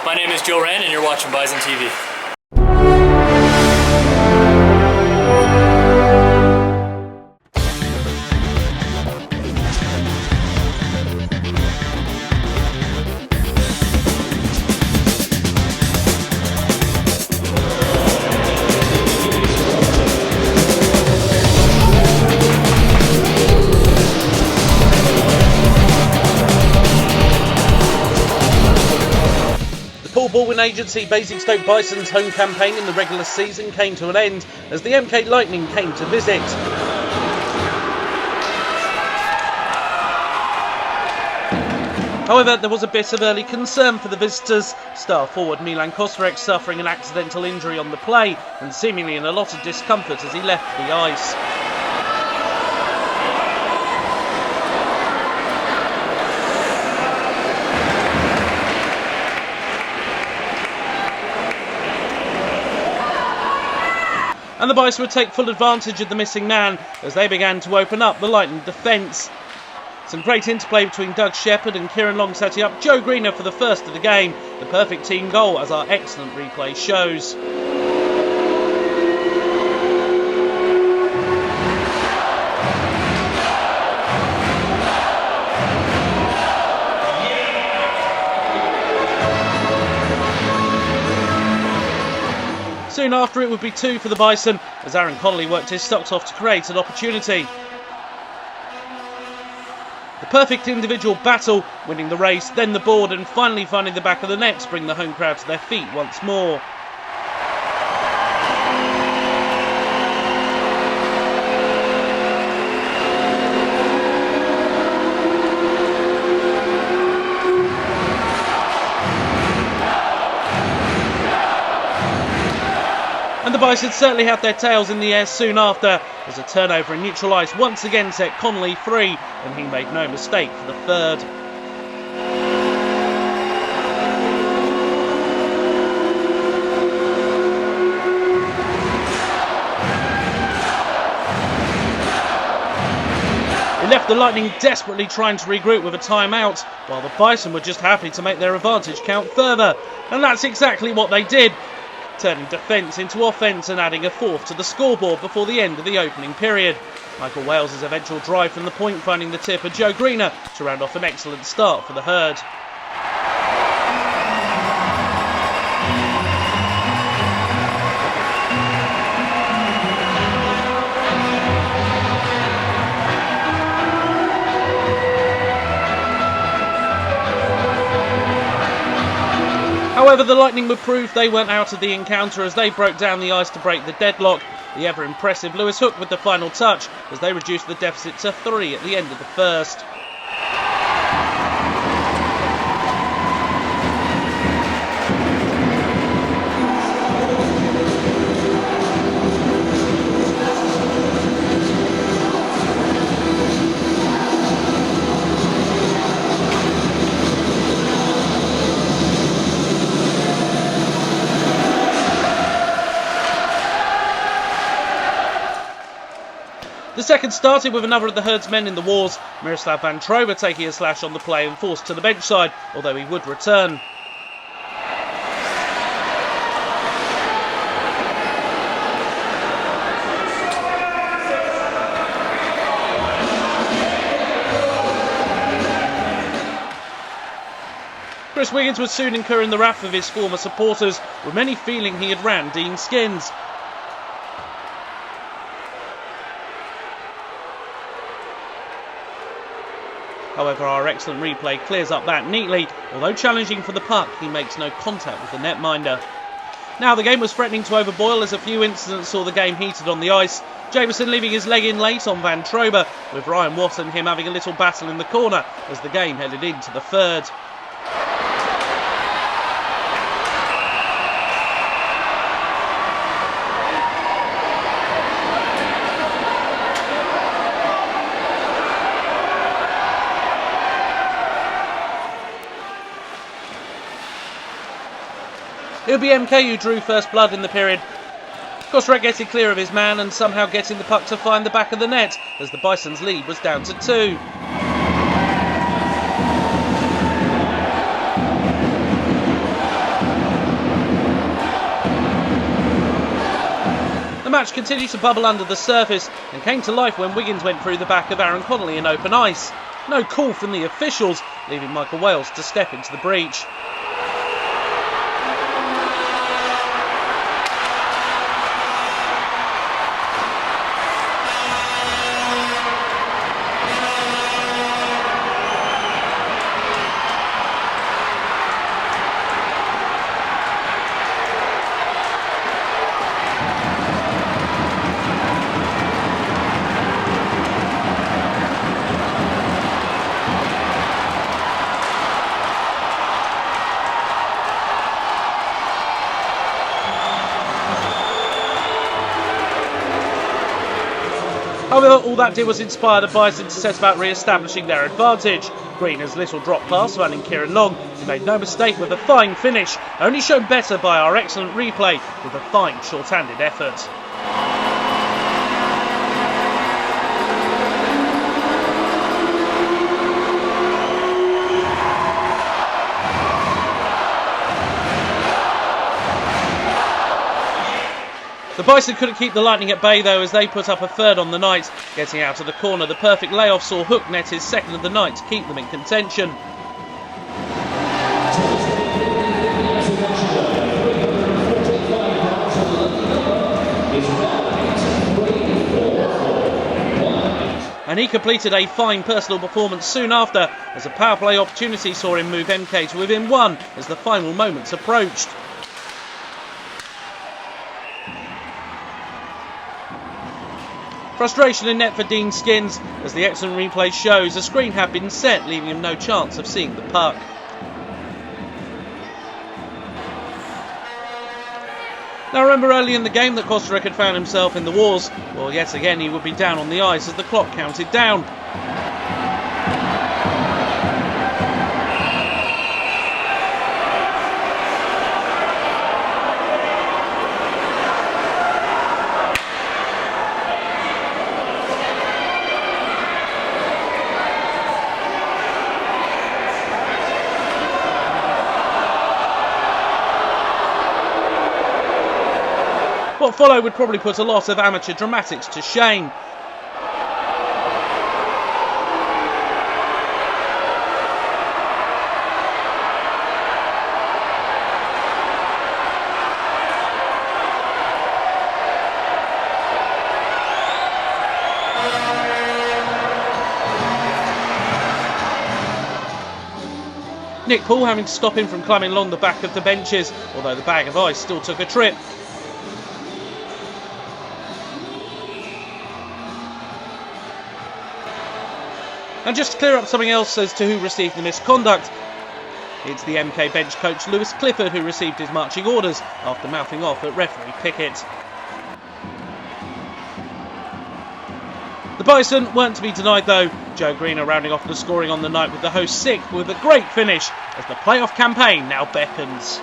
My name is Joe Rand and you're watching Bison TV. Paul Baldwin Agency Basingstoke Bison's home campaign in the regular season came to an end as the MK Lightning came to visit. However, there was a bit of early concern for the visitors. Star forward Milan Kostarek suffering an accidental injury on the play and seemingly in a lot of discomfort as he left the ice. And the Bison would take full advantage of the missing man as they began to open up the Lightning defence. Some great interplay between Doug Shepherd and Kieran Long setting up Joe Greener for the first of the game. The perfect team goal, as our excellent replay shows. Soon after, it would be 2 for the Bison as Aaron Connolly worked his socks off to create an opportunity. The perfect individual battle, winning the race, then the board and finally finding the back of the net to bring the home crowd to their feet once more. And the Bison certainly had their tails in the air soon after, as a turnover in neutral ice once again set Connolly free, and he made no mistake for the third. It left the Lightning desperately trying to regroup with a timeout, while the Bison were just happy to make their advantage count further, and that's exactly what they did, turning defence into offence and adding a fourth to the scoreboard before the end of the opening period. Michael Wales's eventual drive from the point finding the tip of Joe Greener to round off an excellent start for the herd. However, the Lightning would prove they weren't out of the encounter as they broke down the ice to break the deadlock. The ever-impressive Lewis Hook with the final touch as they reduced the deficit to 3 at the end of the first. The second started with another of the herd's men in the wars, Miroslav Van Trober taking a slash on the play and forced to the bench side, although he would return. Chris Wiggins was soon incurring the wrath of his former supporters, with many feeling he had ran Dean Skins. However, our excellent replay clears up that neatly. Although challenging for the puck, he makes no contact with the netminder. Now the game was threatening to overboil as a few incidents saw the game heated on the ice. Jameson leaving his leg in late on Van Trober, with Ryan Watt and him having a little battle in the corner as the game headed into the third. It would be MK who drew first blood in the period. Kostarek getting clear of his man and somehow getting the puck to find the back of the net as the Bison's lead was down to 2. match continued to bubble under the surface and came to life when Wiggins went through the back of Aaron Connolly in open ice. No call from the officials, leaving Michael Wales to step into the breach. However, all that did was inspire the Bison to set about re-establishing their advantage. Greener's little drop pass running Kieran Long, who made no mistake with a fine finish, only shown better by our excellent replay with a fine short-handed effort. The Bison couldn't keep the Lightning at bay though, as they put up a third on the night. Getting out of the corner, the perfect layoff saw Hook net his second of the night to keep them in contention. And he completed a fine personal performance soon after, as a power play opportunity saw him move MK to within one as the final moments approached. Frustration in net for Dean Skins, as the excellent replay shows a screen had been set, leaving him no chance of seeing the puck. Now remember early in the game that Kosterick had found himself in the wars. Well, yet again he would be down on the ice as the clock counted down. What followed would probably put a lot of amateur dramatics to shame. Nick Paul having to stop him from climbing along the back of the benches, although the bag of ice still took a trip. And just to clear up something else as to who received the misconduct, it's the MK bench coach Lewis Clifford who received his marching orders after mouthing off at referee Pickett. The Bison weren't to be denied though, Joe Greener rounding off the scoring on the night with the hosts sick with a great finish as the playoff campaign now beckons.